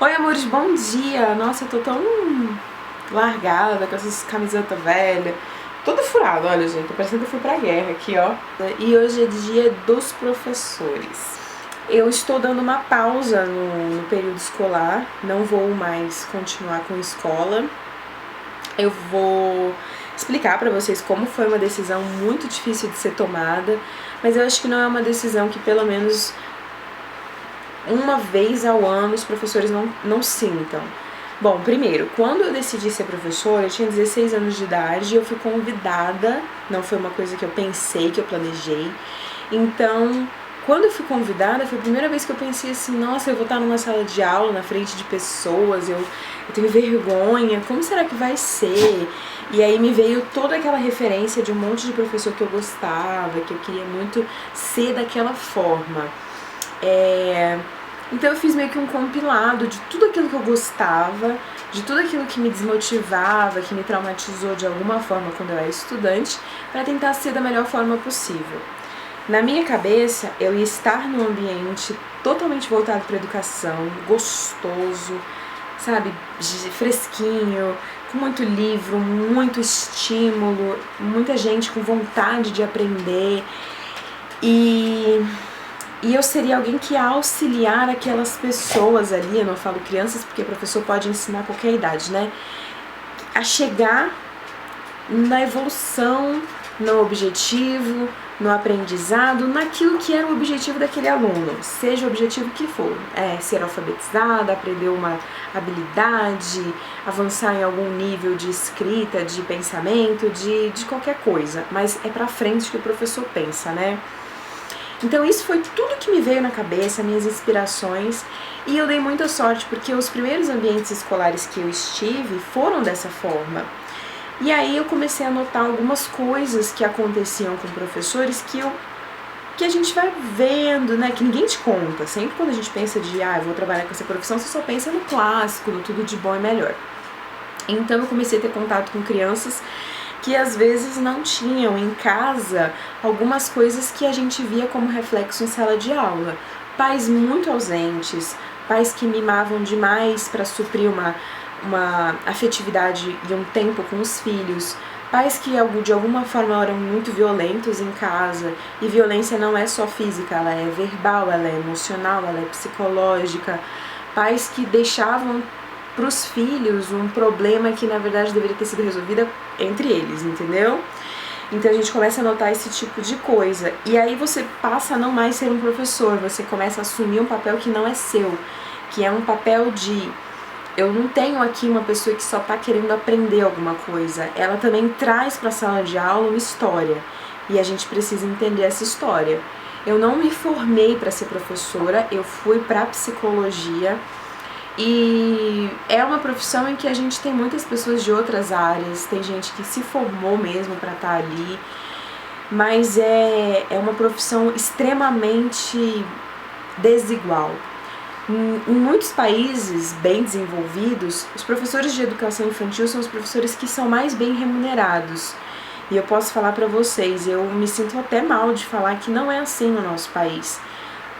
Oi, amores, bom dia! Nossa, eu tô tão largada com essas camisetas velhas. Toda furada, olha, gente, tô parecendo que eu fui pra guerra aqui, ó. E hoje é dia dos professores. Eu estou dando uma pausa no período escolar, não vou mais continuar com escola. Eu vou explicar pra vocês como foi uma decisão muito difícil de ser tomada, mas eu acho que não é uma decisão que pelo menos uma vez ao ano os professores não sintam. Bom, primeiro, quando eu decidi ser professora, eu tinha 16 anos de idade e eu fui convidada, não foi uma coisa que eu pensei, que eu planejei. Então, quando eu fui convidada, foi a primeira vez que eu pensei assim, nossa, eu vou estar numa sala de aula, na frente de pessoas, eu tenho vergonha, como será que vai ser? E aí me veio toda aquela referência de um monte de professor que eu gostava, que eu queria muito ser daquela forma. Então eu fiz meio que um compilado de tudo aquilo que eu gostava, de tudo aquilo que me desmotivava, que me traumatizou de alguma forma quando eu era estudante, para tentar ser da melhor forma possível. Na minha cabeça, eu ia estar num ambiente totalmente voltado para a educação, gostoso, sabe, fresquinho, com muito livro, muito estímulo, muita gente com vontade de aprender e eu seria alguém que ia auxiliar aquelas pessoas ali, eu não falo crianças porque professor pode ensinar qualquer idade, né? A chegar na evolução, no objetivo, no aprendizado, naquilo que era o objetivo daquele aluno, seja o objetivo que for, ser alfabetizado, aprender uma habilidade, avançar em algum nível de escrita, de pensamento, de qualquer coisa, mas é pra frente que o professor pensa, né? Então isso foi tudo que me veio na cabeça, minhas inspirações, e eu dei muita sorte porque os primeiros ambientes escolares que eu estive foram dessa forma. E aí eu comecei a notar algumas coisas que aconteciam com professores que a gente vai vendo, né, que ninguém te conta. Sempre quando a gente pensa de, eu vou trabalhar com essa profissão, você só pensa no clássico, no tudo de bom e melhor. Então eu comecei a ter contato com crianças que às vezes não tinham em casa algumas coisas que a gente via como reflexo em sala de aula. Pais muito ausentes, pais que mimavam demais para suprir uma afetividade e um tempo com os filhos, pais que de alguma forma eram muito violentos em casa, e violência não é só física, ela é verbal, ela é emocional, ela é psicológica, pais que deixavam para os filhos um problema que na verdade deveria ter sido resolvido entre eles, entendeu? Então a gente começa a notar esse tipo de coisa, e aí você passa a não mais ser um professor, você começa a assumir um papel que não é seu, que é um papel de eu não tenho aqui uma pessoa que só está querendo aprender alguma coisa, ela também traz para a sala de aula uma história, e a gente precisa entender essa história. Eu não me formei para ser professora, eu fui para psicologia, e é uma profissão em que a gente tem muitas pessoas de outras áreas, tem gente que se formou mesmo para estar ali, mas é uma profissão extremamente desigual. Em muitos países bem desenvolvidos, os professores de educação infantil são os professores que são mais bem remunerados. E eu posso falar para vocês, eu me sinto até mal de falar que não é assim no nosso país.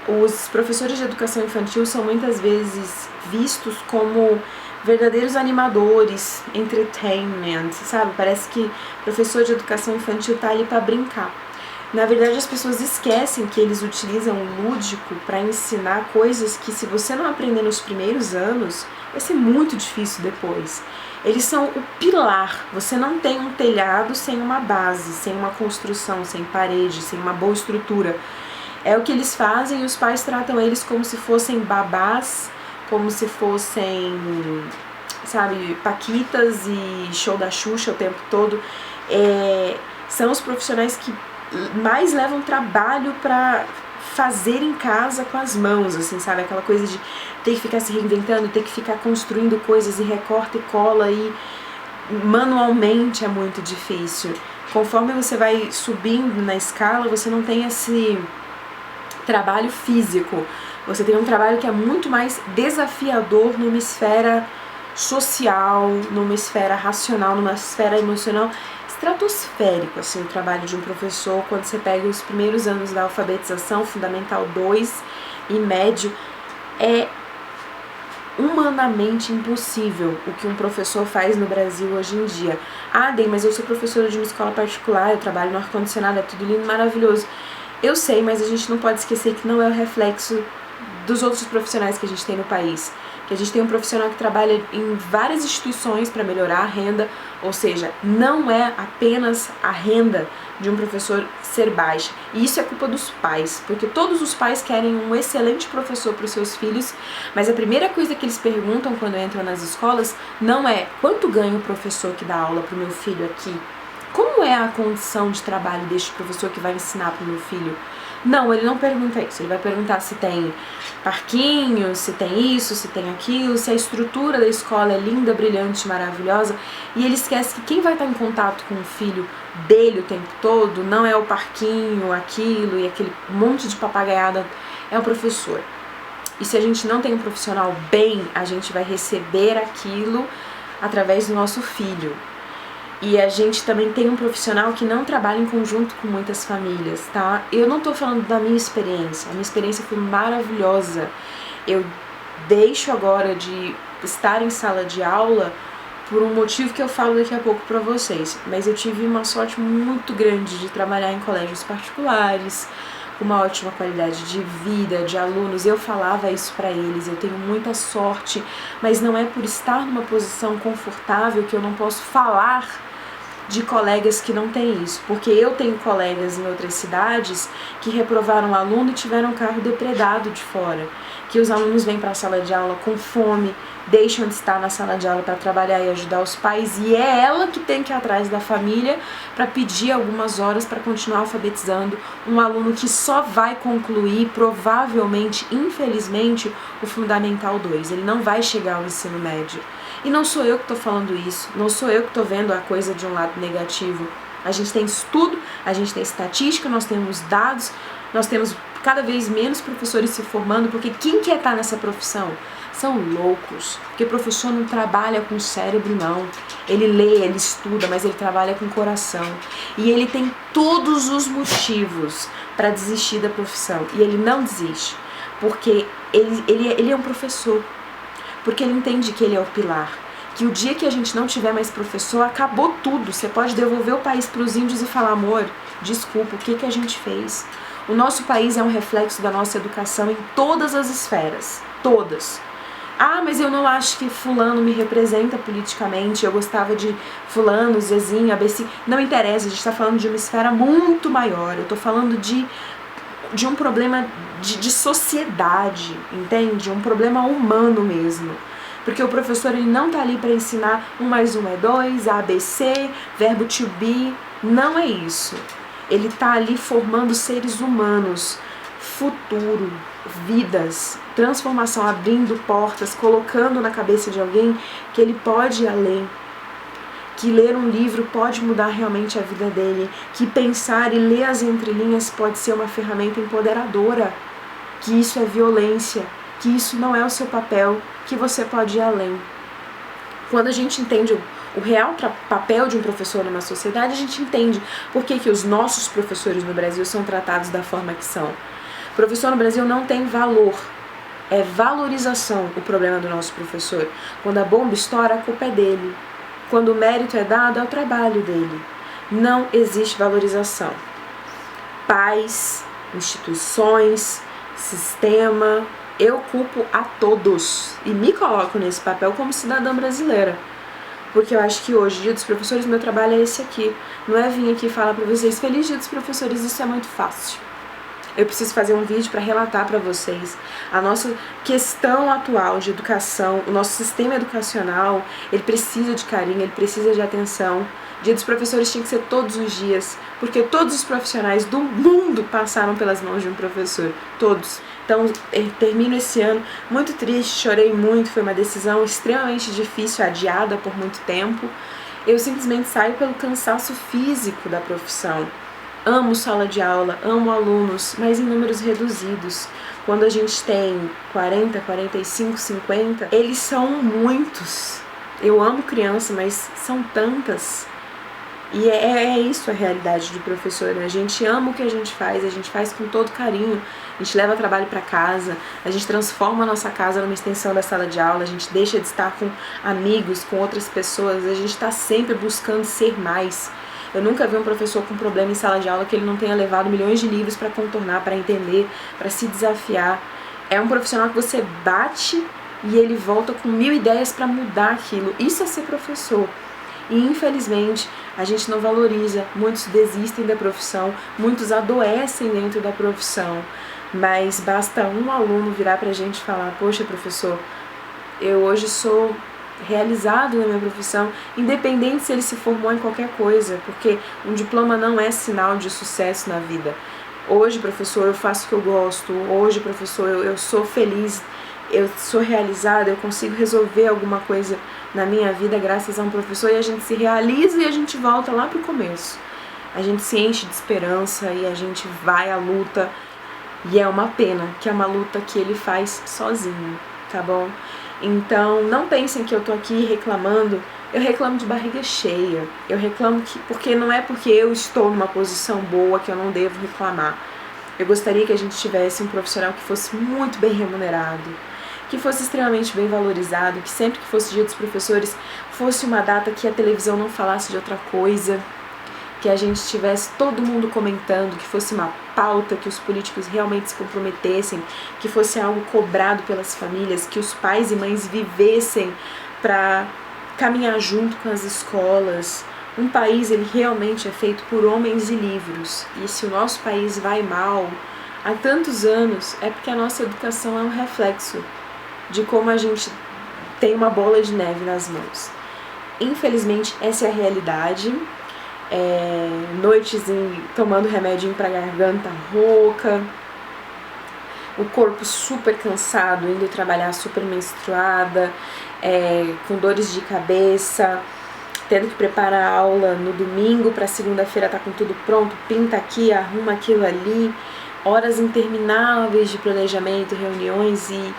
Os professores de educação infantil são muitas vezes vistos como verdadeiros animadores, entertainment, sabe? Parece que o professor de educação infantil tá ali para brincar. Na verdade, as pessoas esquecem que eles utilizam o lúdico para ensinar coisas que, se você não aprender nos primeiros anos, vai ser muito difícil depois. Eles são o pilar. Você não tem um telhado sem uma base, sem uma construção, sem parede, sem uma boa estrutura. É o que eles fazem, e os pais tratam eles como se fossem babás, como se fossem, sabe, paquitas e show da Xuxa o tempo todo. São os profissionais que mais levam trabalho para fazer em casa com as mãos, assim, sabe? Aquela coisa de ter que ficar se reinventando, ter que ficar construindo coisas e recorta e cola, e manualmente é muito difícil. Conforme você vai subindo na escala, você não tem esse trabalho físico, você tem um trabalho que é muito mais desafiador numa esfera social, numa esfera racional, numa esfera emocional, estratosférico, assim, o trabalho de um professor quando você pega os primeiros anos da alfabetização, Fundamental 2 e médio, é humanamente impossível o que um professor faz no Brasil hoje em dia. Ah, Dei, mas eu sou professora de uma escola particular, eu trabalho no ar-condicionado, é tudo lindo, maravilhoso. Eu sei, mas a gente não pode esquecer que não é o reflexo dos outros profissionais que a gente tem no país. Que a gente tem um profissional que trabalha em várias instituições para melhorar a renda, ou seja, não é apenas a renda de um professor ser baixa. E isso é culpa dos pais, porque todos os pais querem um excelente professor para os seus filhos, mas a primeira coisa que eles perguntam quando entram nas escolas não é quanto ganha o professor que dá aula para o meu filho aqui, como é a condição de trabalho deste professor que vai ensinar para o meu filho. Não, ele não pergunta isso, ele vai perguntar se tem parquinho, se tem isso, se tem aquilo, se a estrutura da escola é linda, brilhante, maravilhosa, e ele esquece que quem vai estar em contato com o filho dele o tempo todo não é o parquinho, aquilo e aquele monte de papagaiada, é o professor. E se a gente não tem um profissional bem, a gente vai receber aquilo através do nosso filho. E a gente também tem um profissional que não trabalha em conjunto com muitas famílias, tá? Eu não tô falando da minha experiência, a minha experiência foi maravilhosa. Eu deixo agora de estar em sala de aula por um motivo que eu falo daqui a pouco pra vocês. Mas eu tive uma sorte muito grande de trabalhar em colégios particulares, com uma ótima qualidade de vida, de alunos. Eu falava isso pra eles, eu tenho muita sorte, mas não é por estar numa posição confortável que eu não posso falar de colegas que não têm isso, porque eu tenho colegas em outras cidades que reprovaram aluno e tiveram carro depredado de fora, que os alunos vêm para a sala de aula com fome, deixam de estar na sala de aula para trabalhar e ajudar os pais, e é ela que tem que ir atrás da família para pedir algumas horas para continuar alfabetizando um aluno que só vai concluir, provavelmente, infelizmente, o Fundamental 2, ele não vai chegar ao ensino médio. E não sou eu que estou falando isso, não sou eu que estou vendo a coisa de um lado negativo. A gente tem estudo, a gente tem estatística, nós temos dados, nós temos cada vez menos professores se formando, porque quem quer estar nessa profissão? São loucos, porque professor não trabalha com cérebro não, ele lê, ele estuda, mas ele trabalha com coração. E ele tem todos os motivos para desistir da profissão, e ele não desiste, porque ele é um professor. Porque ele entende que ele é o pilar, que o dia que a gente não tiver mais professor, acabou tudo. Você pode devolver o país para os índios e falar, amor, desculpa, o que a gente fez? O nosso país é um reflexo da nossa educação em todas as esferas, todas. Ah, mas eu não acho que fulano me representa politicamente, eu gostava de fulano, Zezinho, ABC. Não interessa, a gente está falando de uma esfera muito maior, eu estou falando de um problema de sociedade, entende? Um problema humano mesmo. Porque o professor ele não está ali para ensinar 1 mais 1 é 2, ABC, verbo to be, não é isso. Ele está ali formando seres humanos, futuro, vidas, transformação, abrindo portas, colocando na cabeça de alguém que ele pode ir além, que ler um livro pode mudar realmente a vida dele, que pensar e ler as entrelinhas pode ser uma ferramenta empoderadora, que isso é violência, que isso não é o seu papel, que você pode ir além. Quando a gente entende o real papel de um professor numa sociedade, a gente entende por que os nossos professores no Brasil são tratados da forma que são. O professor no Brasil não tem valor, é valorização o problema do nosso professor. Quando a bomba estoura, a culpa é dele. Quando o mérito é dado, é o trabalho dele. Não existe valorização. Pais, instituições, sistema, eu culpo a todos. E me coloco nesse papel como cidadã brasileira. Porque eu acho que hoje, Dia dos Professores, meu trabalho é esse aqui. Não é vir aqui falar para vocês, feliz Dia dos Professores, isso é muito fácil. Eu preciso fazer um vídeo para relatar para vocês a nossa questão atual de educação, o nosso sistema educacional, ele precisa de carinho, ele precisa de atenção. Dia dos Professores tinha que ser todos os dias, porque todos os profissionais do mundo passaram pelas mãos de um professor, todos. Então, eu termino esse ano muito triste, chorei muito, foi uma decisão extremamente difícil, adiada por muito tempo. Eu simplesmente saio pelo cansaço físico da profissão. Amo sala de aula, amo alunos, mas em números reduzidos. Quando a gente tem 40, 45, 50, eles são muitos. Eu amo criança, mas são tantas. E é isso a realidade do professor, né? A gente ama o que a gente faz com todo carinho, a gente leva trabalho para casa, a gente transforma a nossa casa numa extensão da sala de aula, a gente deixa de estar com amigos, com outras pessoas, a gente está sempre buscando ser mais. Eu nunca vi um professor com problema em sala de aula que ele não tenha levado milhões de livros para contornar, para entender, para se desafiar. É um profissional que você bate e ele volta com 1000 ideias para mudar aquilo. Isso é ser professor. E infelizmente a gente não valoriza, muitos desistem da profissão, muitos adoecem dentro da profissão, mas basta um aluno virar pra gente e falar: poxa, professor, eu hoje sou realizado na minha profissão, independente se ele se formou em qualquer coisa, porque um diploma não é sinal de sucesso na vida. Hoje, professor, eu faço o que eu gosto, hoje, professor, eu sou feliz, eu sou realizada, eu consigo resolver alguma coisa na minha vida graças a um professor, e a gente se realiza e a gente volta lá pro começo. A gente se enche de esperança e a gente vai à luta, e é uma pena que é uma luta que ele faz sozinho, tá bom? Então não pensem que eu tô aqui reclamando, eu reclamo de barriga cheia, eu reclamo porque não é porque eu estou numa posição boa que eu não devo reclamar. Eu gostaria que a gente tivesse um profissional que fosse muito bem remunerado, que fosse extremamente bem valorizado, que sempre que fosse Dia dos Professores fosse uma data que a televisão não falasse de outra coisa, que a gente tivesse todo mundo comentando, que fosse uma pauta, que os políticos realmente se comprometessem, que fosse algo cobrado pelas famílias, que os pais e mães vivessem para caminhar junto com as escolas. Um país, ele realmente é feito por homens e livros, e se o nosso país vai mal há tantos anos, é porque a nossa educação é um reflexo de como a gente tem uma bola de neve nas mãos. Infelizmente, essa é a realidade. Noites tomando remedinho pra garganta rouca, o corpo super cansado, indo trabalhar super menstruada, com dores de cabeça, tendo que preparar a aula no domingo para segunda-feira tá com tudo pronto, pinta aqui, arruma aquilo ali, horas intermináveis de planejamento, reuniões, e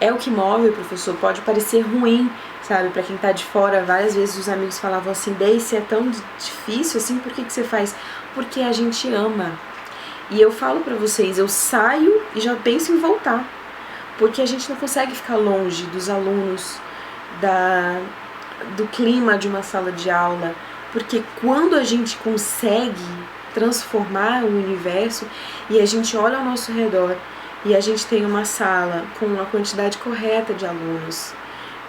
é o que move o professor. Pode parecer ruim, sabe, pra quem tá de fora. Várias vezes os amigos falavam assim: Daisy, é tão difícil assim, por que você faz? Porque a gente ama. E eu falo pra vocês, eu saio e já penso em voltar, porque a gente não consegue ficar longe dos alunos, do clima de uma sala de aula, porque quando a gente consegue transformar o universo e a gente olha ao nosso redor e a gente tem uma sala com a quantidade correta de alunos,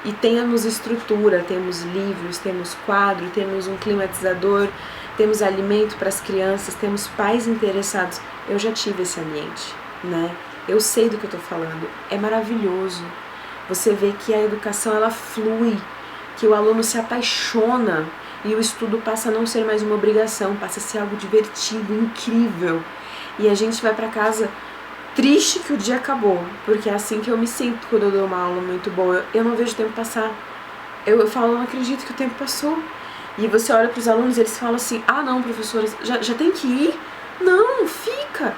e temos estrutura, temos livros, temos quadro, temos um climatizador, temos alimento para as crianças, temos pais interessados. Eu já tive esse ambiente, né? Eu sei do que eu tô falando. É maravilhoso. Você vê que a educação, ela flui, que o aluno se apaixona e o estudo passa a não ser mais uma obrigação, passa a ser algo divertido, incrível. E a gente vai para casa triste que o dia acabou, porque é assim que eu me sinto quando eu dou uma aula muito boa. Eu não vejo o tempo passar. Eu falo: não acredito que o tempo passou. E você olha para os alunos e eles falam assim: ah não, professora, já tem que ir? Não, fica.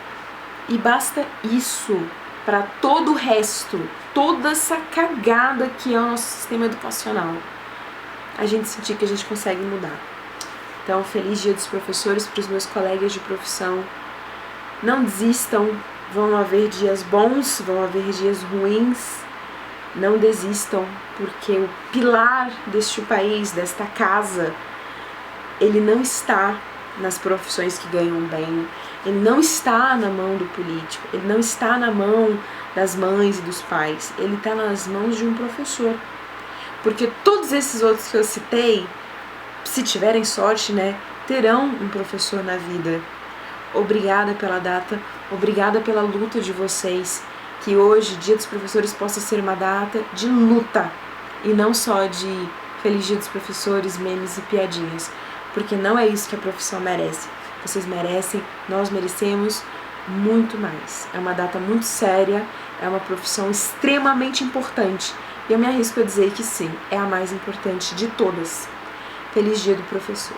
E basta isso para todo o resto, toda essa cagada que é o nosso sistema educacional, a gente sentir que a gente consegue mudar. Então, feliz Dia dos Professores para os meus colegas de profissão. Não desistam. Vão haver dias bons, vão haver dias ruins. Não desistam, porque o pilar deste país, desta casa, ele não está nas profissões que ganham bem, ele não está na mão do político, ele não está na mão das mães e dos pais, ele está nas mãos de um professor. Porque todos esses outros que eu citei, se tiverem sorte, né, terão um professor na vida. Obrigada pela data, obrigada pela luta de vocês, que hoje, Dia dos Professores, possa ser uma data de luta, e não só de Feliz Dia dos Professores, memes e piadinhas, porque não é isso que a profissão merece. Vocês merecem, nós merecemos muito mais. É uma data muito séria, é uma profissão extremamente importante, e eu me arrisco a dizer que sim, é a mais importante de todas. Feliz Dia do Professor.